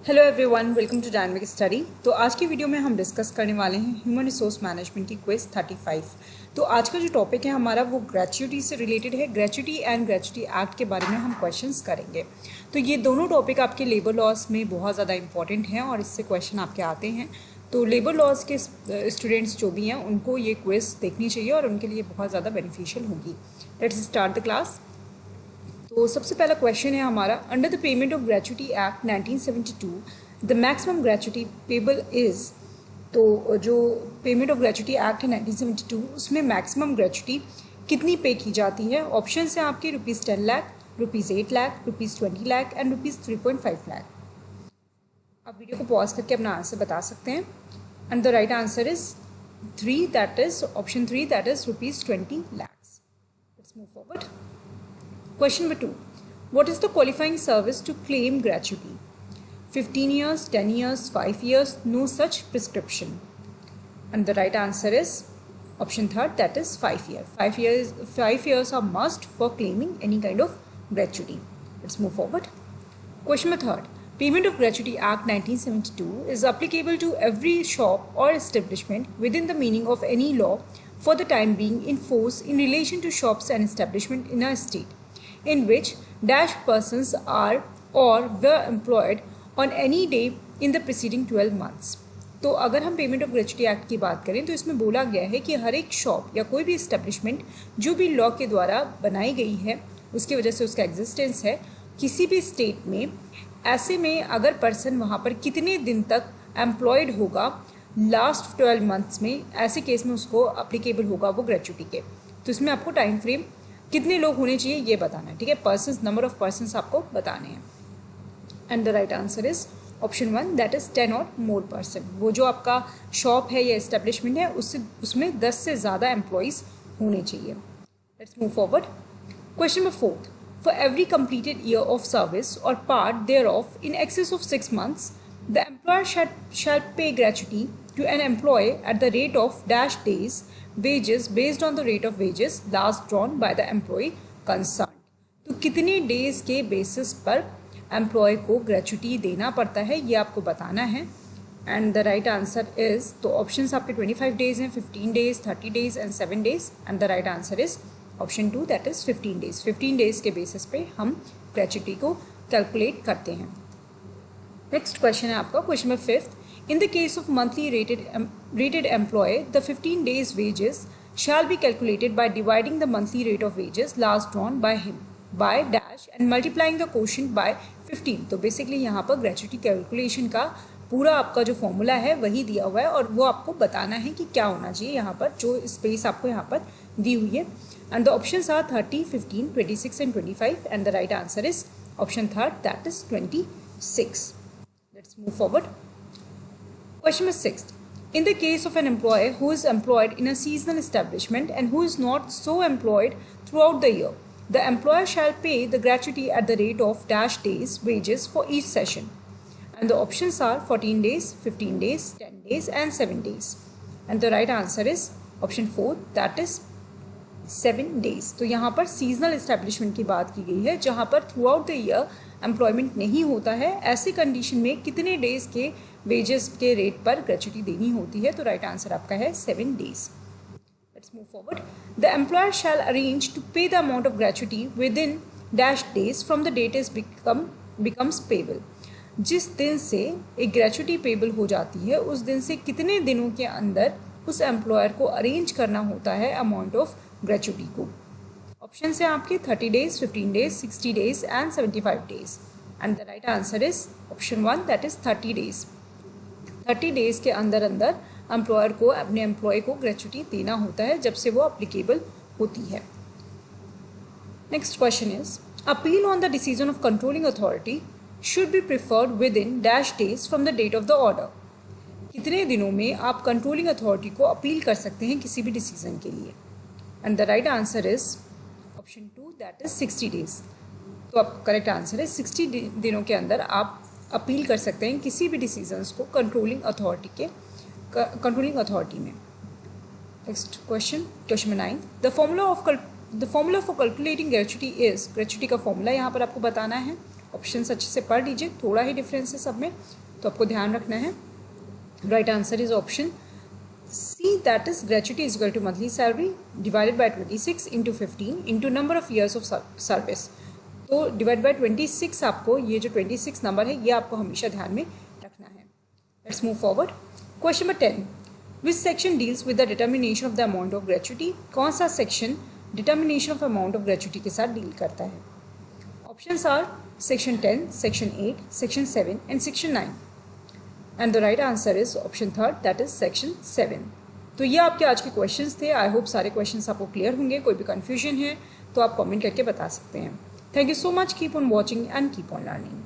Hello everyone, welcome to dynamic study. तो आज की वीडियो में हम डिस्कस करने वाले हैं ह्यूमन रिसोर्स मैनेजमेंट की क्विज 35। तो आज का जो टॉपिक है हमारा वो ग्रेच्युटी से रिलेटेड है। ग्रेच्युटी एंड ग्रेच्युटी एक्ट के बारे में हम क्वेश्चंस करेंगे। तो ये दोनों टॉपिक आपके लेबर लॉज में बहुत ज़्यादा इंपॉर्टेंट हैं और इससे क्वेश्चन आपके आते हैं। तो लेबर लॉज के स्टूडेंट्स जो भी हैं उनको ये क्विज देखनी चाहिए और उनके लिए बहुत ज़्यादा बेनिफिशियल होगी। Let's start the class. तो सबसे पहला क्वेश्चन है हमारा, under the payment of gratuity act 1972 the maximum gratuity payable is. तो जो पेमेंट ऑफ ग्रेच्युटी एक्ट है 1972 उसमें मैक्सिमम ग्रेच्युटी कितनी पे की जाती है? ऑप्शन है आपके ₹10 लाख, ₹8 लाख, ₹20 लाख एंड ₹3.5 लाख। आप वीडियो को पॉज करके अपना आंसर बता सकते हैं। And the right answer is 3, that is option 3, that is ₹20 lakhs। Let's move forward. Question number 2. What is the qualifying service to claim gratuity? 15 years, 10 years, 5 years, no such prescription. And the right answer is option 3, that is 5 years. 5 years are must for claiming any kind of gratuity. Let's move forward. Question number 3. Payment of Gratuity Act 1972 is applicable to every shop or establishment within the meaning of any law for the time being in force in relation to shops and establishment in a state in which dash persons are or were employed on any day in the preceding 12 months। तो अगर हम payment of gratuity act की बात करें तो इसमें बोला गया है कि हर एक शॉप या कोई भी इस्टेब्लिशमेंट जो भी लॉ के द्वारा बनाई गई है उसकी वजह से उसका एग्जिस्टेंस है किसी भी स्टेट में, ऐसे में अगर पर्सन वहाँ पर कितने दिन तक एम्प्लॉयड होगा लास्ट 12 मंथ्स में, ऐसे केस में उसको अप्लीकेबल होगा वो ग्रेच्युटी के। तो इसमें आपको टाइम फ्रेम कितने लोग होने चाहिए ये बताना है, ठीक है। पर्सन्स, नंबर ऑफ पर्सन्स आपको बताने हैं। And the right answer is option 1, that is 10 और मोर पर्सन। वो जो आपका शॉप है या एस्टेब्लिशमेंट है उसमें 10 से ज़्यादा एम्प्लॉयज़ होने चाहिए। Let's move forward. Question number 4. For every completed year of service or part thereof in excess of 6 months, the employer shall pay gratuity to an employee at the rate of dash days wages based on the rate of wages last drawn by the employee concerned। तो कितने days के basis पर employ को gratuity देना पड़ता है ये आपको बताना है। And the right answer is, तो ऑप्शंस आपके 25 डेज हैं, 15 days, 30 days and 7 days. And the right answer is option 2, that is 15 days. 15 days के बेसिस पे हम ग्रेच्युटी को कैलकुलेट करते हैं। नेक्स्ट क्वेश्चन है आपका, question number 5. In the case of monthly rated employee, the 15 days wages shall be calculated by dividing the monthly rate of wages last drawn by him by dash and multiplying the quotient by 15। तो basically यहाँ पर gratuity calculation का पूरा आपका जो formula है वही दिया हुआ है और वो आपको बताना है कि क्या होना चाहिए यहाँ पर, जो स्पेस आपको यहाँ पर दी हुई है। And the options are 30, 15, 26 and 25 and the right answer is option 3, that is 26। Let's move forward. Question number 6. In the case of an employee who is employed in a seasonal establishment and who is not so employed throughout the year, the employer shall pay the gratuity at the rate of dash days wages for each session. And the options are 14 days, 15 days, 10 days and 7 days. And the right answer is option 4, that is 7 days। तो यहाँ पर seasonal establishment की बात की गई है जहाँ पर through out the year employment नहीं होता है, ऐसी कंडीशन में कितने डेज के वेजेस के रेट पर ग्रेच्युटी देनी होती है। तो राइट आंसर आपका है 7 days. Let's move forward. The employer shall arrange to pay the amount of gratuity within dash days from the date is becomes payable. जिस दिन से एक ग्रेच्युटी पेबल हो जाती है उस दिन से कितने दिनों के अंदर उस एम्प्लॉयर को अरेंज करना होता है अमाउंट ऑफ ग्रेच्युटी को। ऑप्शन है आपके 30 days, 15 days, 60 days and 75 days. And the right answer is option 1, that is 30 days. 30 days के अंदर एम्प्लॉयर को अपने एम्प्लॉय को ग्रेच्युटी देना होता है जब से वो अप्लीकेबल होती है। Next question is, appeal on the decision of controlling authority should be preferred within dash days from the date of the order. कितने दिनों में आप कंट्रोलिंग अथॉरिटी को अपील कर सकते हैं किसी भी डिसीजन के लिए। And the right answer is option 2, that is 60 days. तो आपका करेक्ट आंसर है 60 दिनों के अंदर आप अपील कर सकते हैं किसी भी डिसीजंस को कंट्रोलिंग अथॉरिटी में। Next question, question number 9. The formula for calculating gratuity is, gratuity का फॉर्मूला यहाँ पर आपको बताना है। ऑप्शन अच्छे से पढ़ लीजिए, थोड़ा ही डिफरेंस है सब में, तो आपको ध्यान रखना है। Right answer is option C, that is gratuity is equal to monthly salary divided by 26 into 15 into number of years of service. तो डिवाइड बाय 26, आपको ये जो 26 नंबर है ये आपको हमेशा ध्यान में रखना है। Let's move forward. Question number 10, which section deals with the determination of the amount of gratuity? कौन सा section determination of amount of gratuity के साथ डील करता है? Options are section 10, section 8, section 7 and section 9 and the right answer is option third, that is section 7। तो ये आपके आज के क्वेश्चंस थे। आई होप सारे क्वेश्चंस आपको क्लियर होंगे। कोई भी कन्फ्यूजन है तो आप कमेंट करके बता सकते हैं। Thank you so much, keep on watching and keep on learning.